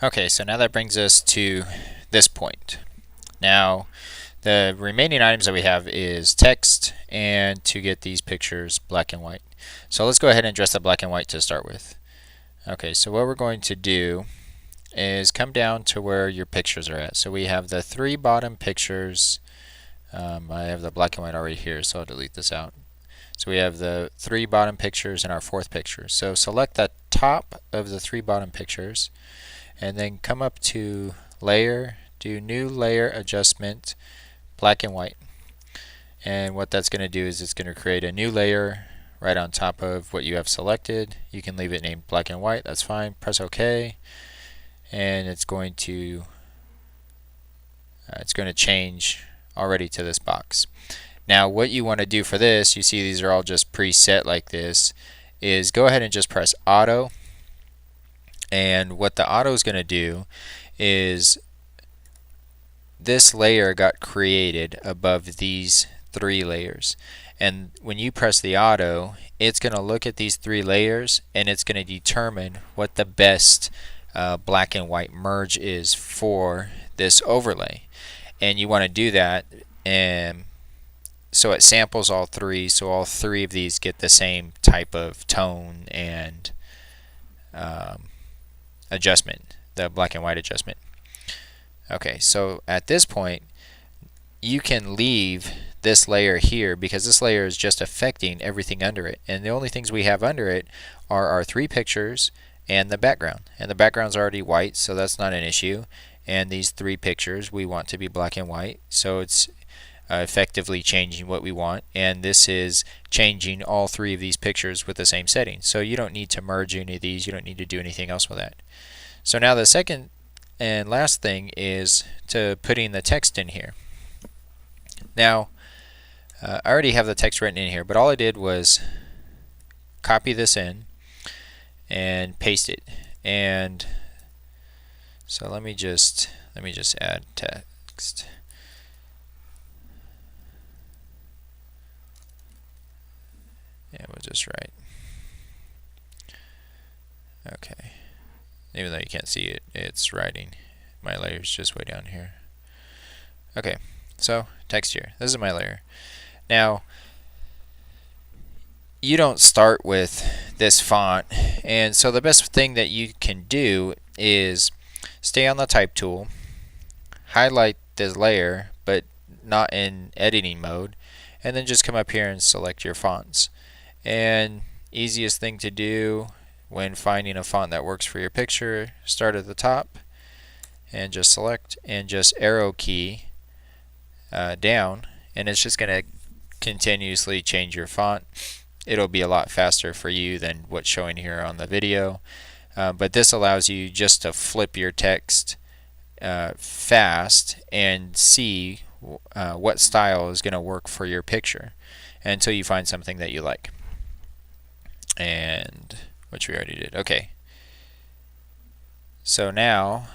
Okay, so now that brings us to this point. Now, the remaining items that we have is text and to get these pictures black and white. So let's go ahead and address the black and white to start with. Okay, so what we're going to do is come down to where your pictures are at. So we have the three bottom pictures. I have the black and white already here, so I'll delete this out. So we have the three bottom pictures and our fourth picture. So select the top of the three bottom pictures and then come up to Layer, do New Layer Adjustment, Black and White. And what that's going to do is it's going to create a new layer right on top of what you have selected. You can leave it named Black and White, that's fine. Press OK, and it's going to change already to this box. Now what you want to do for this, you see these are all just preset like this, is go ahead and just press Auto. And what the auto is going to do is this layer got created above these three layers. And when you press the auto, it's going to look at these three layers and it's going to determine what the best black and white merge is for this overlay. And you want to do that and so it samples all three, so all three of these get the same type of tone and adjustment, the black and white adjustment. Okay, so at this point you can leave this layer here because this layer is just affecting everything under it, and the only things we have under it are our three pictures and the background, and the background's already white, so that's not an issue. And these three pictures we want to be black and white, so it's effectively changing what we want, and this is changing all three of these pictures with the same setting. So you don't need to merge any of these, you don't need to do anything else with that. So now the second and last thing is to putting the text in here. Now I already have the text written in here, but all I did was copy this in and paste it. And so let me just add text. And we'll just write. Okay. Even though you can't see it, it's writing. My layer's just way down here. Okay, so text here. This is my layer. Now, you don't start with this font, and so the best thing that you can do is stay on the type tool, highlight this layer, but not in editing mode, and then just come up here and select your fonts. And easiest thing to do when finding a font that works for your picture, start at the top and just select and just arrow key down, and it's just going to continuously change your font. It'll be a lot faster for you than what's showing here on the video, but this allows you just to flip your text fast and see what style is going to work for your picture until you find something that you like. And which we already did. Okay. So now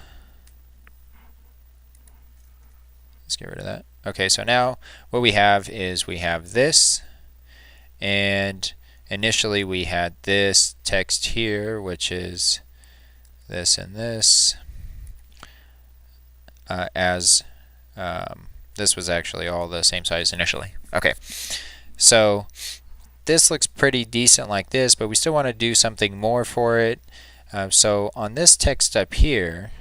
let's get rid of that. Okay, so now what we have is we have this, and initially we had this text here, which is this and this, this was actually all the same size initially. Okay, so this looks pretty decent like this, but we still want to do something more for it. So on this text up here,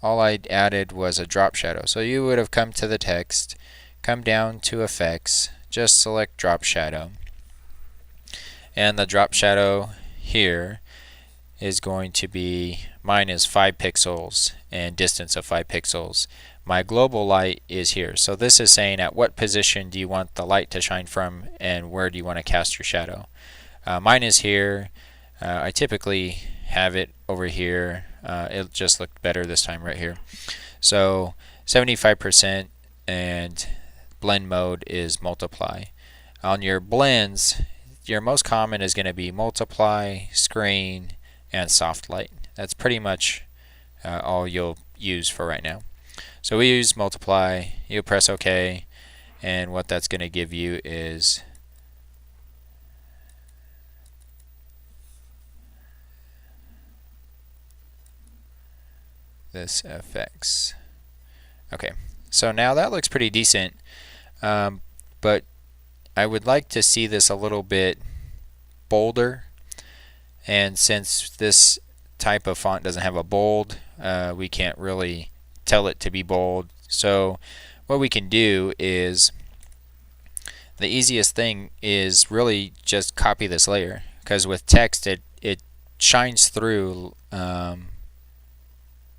all I added was a drop shadow. So you would have come to the text, come down to effects, just select drop shadow. And the drop shadow here is going to be, mine is 5 pixels and distance of 5 pixels. My global light is here. So this is saying at what position do you want the light to shine from and where do you want to cast your shadow. Mine is here. I typically have it over here. It just looked better this time right here. So 75% and blend mode is multiply. On your blends, your most common is going to be multiply, screen, and soft light. That's pretty much all you'll use for right now. So we use multiply, you press OK, and what that's going to give you is this effects. Okay, so now that looks pretty decent, but I would like to see this a little bit bolder, and since this type of font doesn't have a bold, we can't really tell it to be bold. So what we can do is, the easiest thing is really just copy this layer, because with text it shines through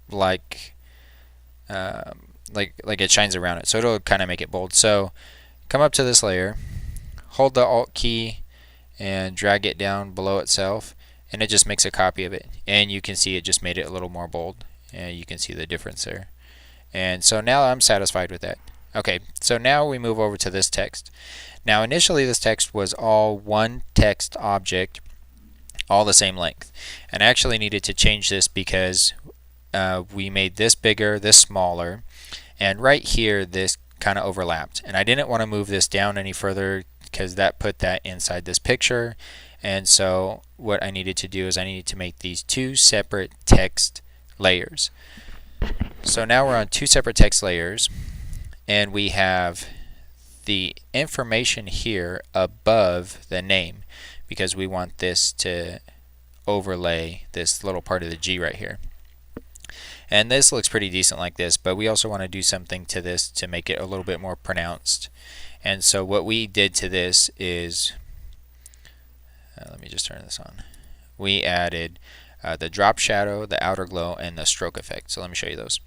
like it shines around it, so it'll kind of make it bold. So come up to this layer, hold the Alt key and drag it down below itself, and it just makes a copy of it, and you can see it just made it a little more bold, and you can see the difference there. And so now I'm satisfied with that. Okay, so now we move over to this text. Now initially this text was all one text object, all the same length, and I actually needed to change this because we made this bigger, this smaller, and right here this kind of overlapped, and I didn't want to move this down any further because that put that inside this picture. And so what I needed to do is I needed to make these two separate text layers. So now we're on two separate text layers, and we have the information here above the name because we want this to overlay this little part of the G right here. And this looks pretty decent like this, but we also want to do something to this to make it a little bit more pronounced. And so what we did to this is, let me just turn this on. We added the drop shadow, the outer glow, and the stroke effect. So let me show you those.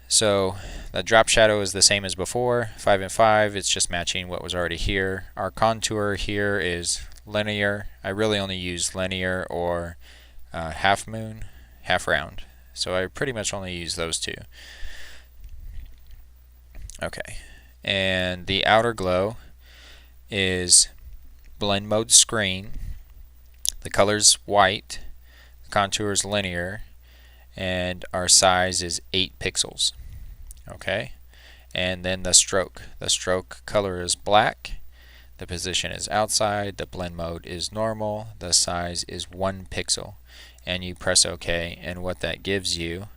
So the drop shadow is the same as before, 5 and 5. It's just matching what was already here. Our contour here is linear. I really only use linear or half moon, half round. So I pretty much only use those two. Okay, and the outer glow is blend mode screen. The color's white, the contour is linear, and our size is 8 pixels. Okay, and then the stroke. The stroke color is black, the position is outside, the blend mode is normal, the size is 1 pixel. And you press OK, and what that gives you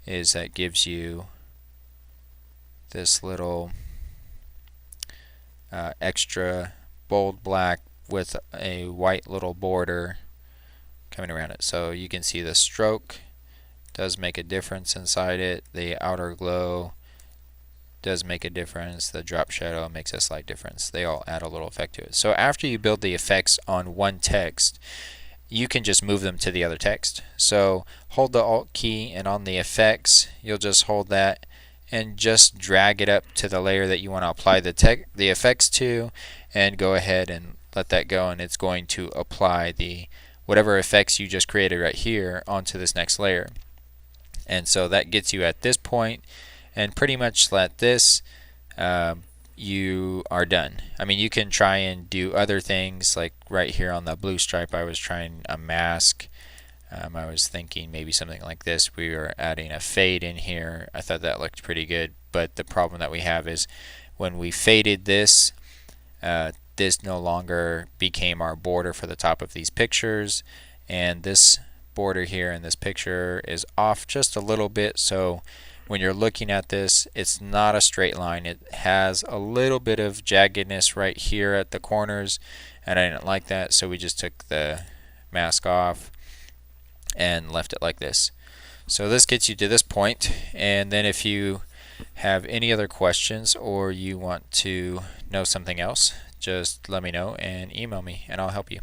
is that gives you this little extra bold black with a white little border coming around it. So you can see the stroke does make a difference inside it. The outer glow does make a difference. The drop shadow makes a slight difference. They all add a little effect to it. So after you build the effects on one text, you can just move them to the other text. So hold the Alt key, and on the effects you'll just hold that and just drag it up to the layer that you want to apply the effects to, and go ahead and let that go, and it's going to apply the whatever effects you just created right here onto this next layer. And so that gets you at this point, and pretty much let this you are done. I mean, you can try and do other things, like right here on the blue stripe I was trying a mask. I was thinking maybe something like this. We were adding a fade in here. I thought that looked pretty good, but the problem that we have is when we faded this, this no longer became our border for the top of these pictures, and this border here in this picture is off just a little bit. So when you're looking at this, it's not a straight line. It has a little bit of jaggedness right here at the corners, and I didn't like that, so we just took the mask off and left it like this. So this gets you to this point, and then if you have any other questions or you want to know something else, just let me know and email me and I'll help you.